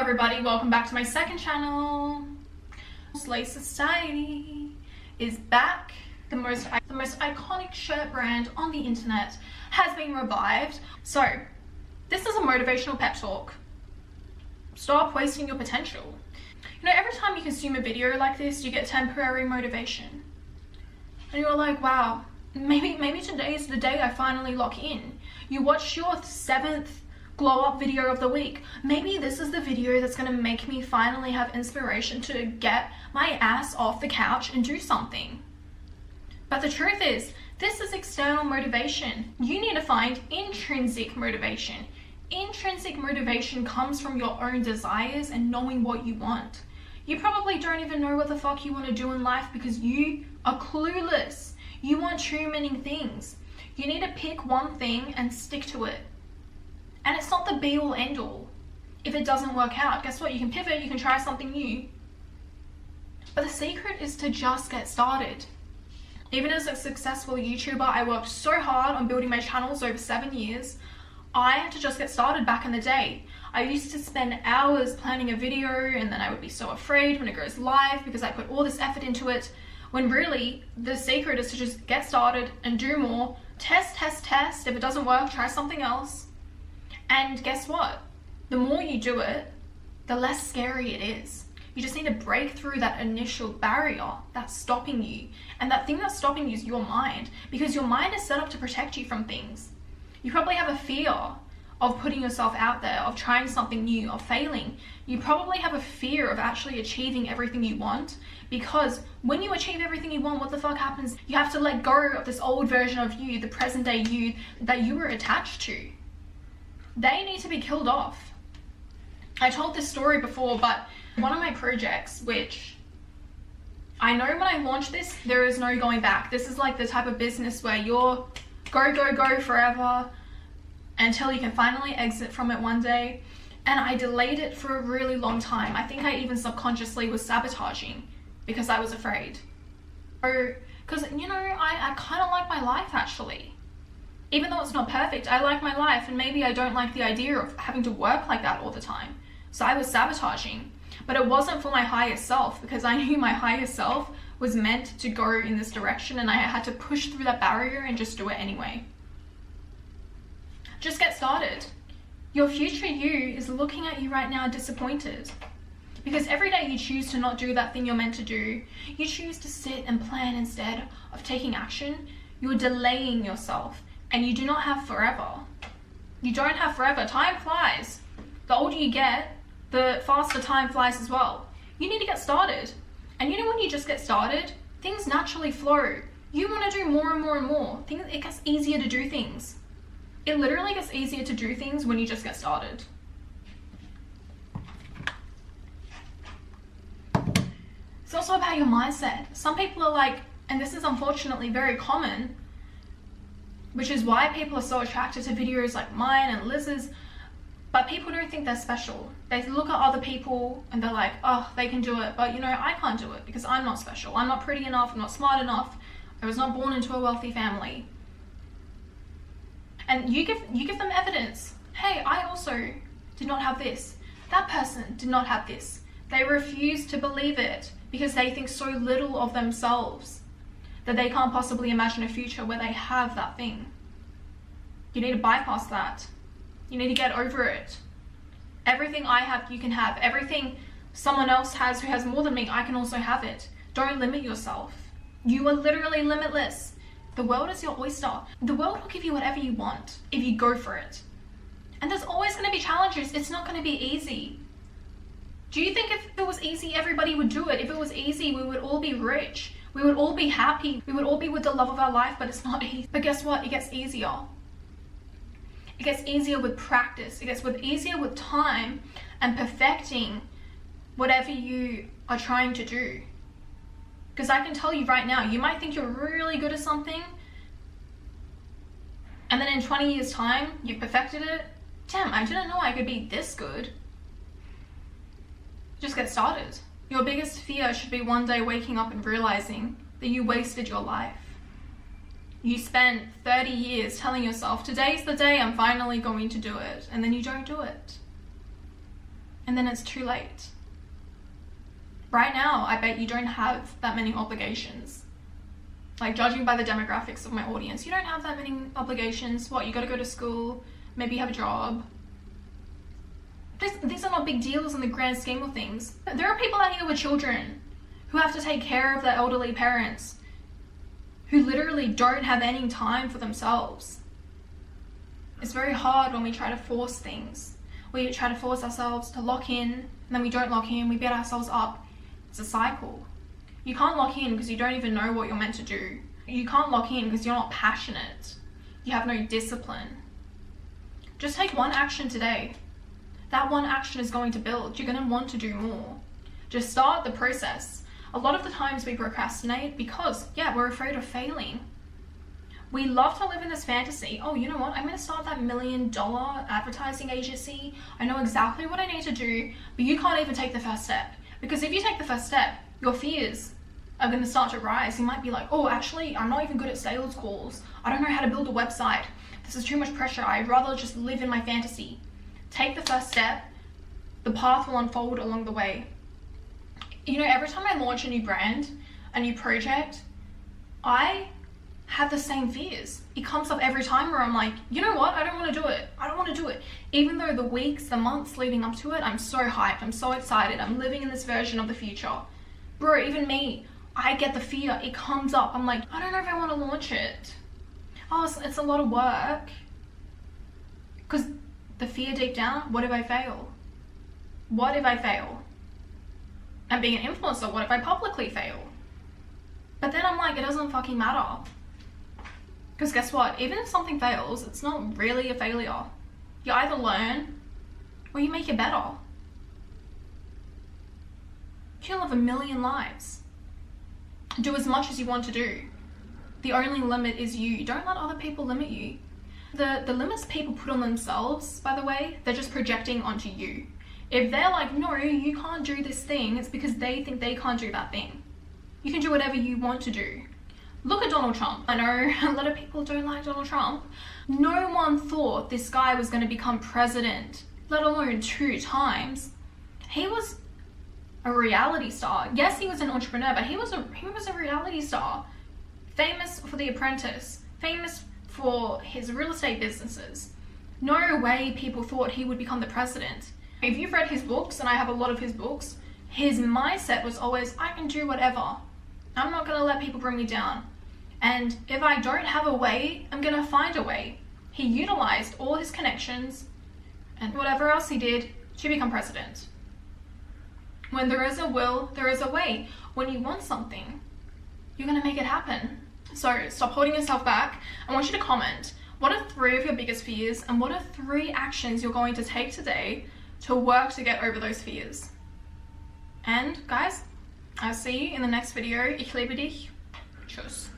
everybody, welcome back to my second channel. Slay Society is back. The most iconic shirt brand on the internet has been revived. So this is a motivational pep talk. Stop wasting your potential. You know, every time you consume a video like this, you get temporary motivation. And you're like, wow, maybe today is the day I finally lock in. You watch your 7th glow up video of the week. Maybe this is the video that's going to make me finally have inspiration to get my ass off the couch and do something. But the truth is, this is external motivation. You need to find intrinsic motivation. Intrinsic motivation comes from your own desires and knowing what you want. You probably don't even know what the fuck you want to do in life because you are clueless. You want too many things. You need to pick one thing and stick to it. And it's not the be all end all. If it doesn't work out, guess what? You can pivot, you can try something new. But the secret is to just get started. Even as a successful YouTuber, I worked so hard on building my channels over 7 years. I had to just get started back in the day. I used to spend hours planning a video and then I would be so afraid when it goes live because I put all this effort into it. When really, the secret is to just get started and do more. Test. If it doesn't work, try something else. And guess what? The more you do it, the less scary it is. You just need to break through that initial barrier that's stopping you. And that thing that's stopping you is your mind, because your mind is set up to protect you from things. You probably have a fear of putting yourself out there, of trying something new, of failing. You probably have a fear of actually achieving everything you want, because when you achieve everything you want, what the fuck happens? You have to let go of this old version of you, the present day you that you were attached to. They need to be killed off. I told this story before, but one of my projects, which I know when I launch this, there is no going back. This is like the type of business where you're go forever until you can finally exit from it one day. And I delayed it for a really long time. I think I even subconsciously was sabotaging because I was afraid. Because, you know, I kind of like my life actually. Even though it's not perfect, I like my life, and maybe I don't like the idea of having to work like that all the time. So I was sabotaging, but it wasn't for my higher self, because I knew my higher self was meant to go in this direction and I had to push through that barrier and just do it anyway. Just get started. Your future you is looking at you right now disappointed. Because every day you choose to not do that thing you're meant to do, you choose to sit and plan instead of taking action, you're delaying yourself. And you do not have forever. You don't have forever. Time flies. The older you get, the faster time flies as well. You need to get started. And you know, when you just get started, things naturally flow. You want to do more and more and more. It gets easier to do things. It literally gets easier to do things when you just get started. It's also about your mindset. Some people are like, and this is unfortunately very common, which is why people are so attracted to videos like mine and Liz's, but people don't think they're special. They look at other people and they're like, oh, they can do it, but you know, I can't do it because I'm not special. I'm not pretty enough, I'm not smart enough, I was not born into a wealthy family. And you give them evidence. Hey, I also did not have this. That person did not have this. They refuse to believe it because they think so little of themselves that they can't possibly imagine a future where they have that thing. You need to bypass that. You need to get over it. Everything I have, you can have. Everything someone else has who has more than me, I can also have it. Don't limit yourself. You are literally limitless. The world is your oyster. The world will give you whatever you want if you go for it. And there's always going to be challenges. It's not going to be easy. Do you think if it was easy, everybody would do it? If it was easy, we would all be rich. We would all be happy. We would all be with the love of our life, but it's not easy. But guess what? It gets easier. It gets easier with practice. It gets easier with time and perfecting whatever you are trying to do. Because I can tell you right now, you might think you're really good at something, and then in 20 years time, you've perfected it. Damn, I didn't know I could be this good. Just get started. Your biggest fear should be one day waking up and realizing that you wasted your life. You spent 30 years telling yourself, today's the day I'm finally going to do it, and then you don't do it. and then it's too late. Right now, I bet you don't have that many obligations. Like, judging by the demographics of my audience, you don't have that many obligations. What, you gotta go to school, maybe you have a job. These are not big deals in the grand scheme of things. There are people out here with children who have to take care of their elderly parents, who literally don't have any time for themselves. It's very hard when we try to force things. We try to force ourselves to lock in, and then we don't lock in, we beat ourselves up. It's a cycle. You can't lock in because you don't even know what you're meant to do. You can't lock in because you're not passionate. You have no discipline. Just take one action today. That one action is going to build. You're going to want to do more. Just start the process. A lot of the times we procrastinate because, yeah, we're afraid of failing. We love to live in this fantasy. Oh, you know what? I'm going to start that $1 million advertising agency. I know exactly what I need to do, but you can't even take the first step. Because if you take the first step, your fears are going to start to rise. You might be like, oh, actually, I'm not even good at sales calls. I don't know how to build a website. This is too much pressure. I'd rather just live in my fantasy. Take the first step. The path will unfold along the way. You know, every time I launch a new brand, a new project, I have the same fears. It comes up every time where I'm like, you know what? I don't want to do it. I don't want to do it. Even though the weeks, the months leading up to it, I'm so hyped. I'm so excited. I'm living in this version of the future. Bro, even me, I get the fear. It comes up. I'm like, I don't know if I want to launch it. Oh, it's a lot of work. Because the fear deep down, what if I fail? What if I fail? And being an influencer, what if I publicly fail? But then I'm like, it doesn't fucking matter. Because guess what? Even if something fails, it's not really a failure. You either learn or you make it better. You'll live 1 million lives. Do as much as you want to do. The only limit is you. Don't let other people limit you. The limits people put on themselves, by the way, they're just projecting onto you. If they're like, no, you can't do this thing, it's because they think they can't do that thing. You can do whatever you want to do. Look at Donald Trump. I know a lot of people don't like Donald Trump. No one thought this guy was going to become president, let alone 2 times. He was a reality star. Yes, he was an entrepreneur, but he was a reality star. Famous for The Apprentice, famous for his real estate businesses. No way people thought he would become the president. If you've read his books, and I have a lot of his books, his mindset was always, I can do whatever. I'm not going to let people bring me down. And if I don't have a way, I'm going to find a way. He utilized all his connections and whatever else he did to become president. When there is a will, there is a way. When you want something, you're going to make it happen. So stop holding yourself back. I want you to comment, what are 3 of your biggest fears, and what are 3 actions you're going to take today to work to get over those fears? And guys, I'll see you in the next video. Ich liebe dich. Tschüss.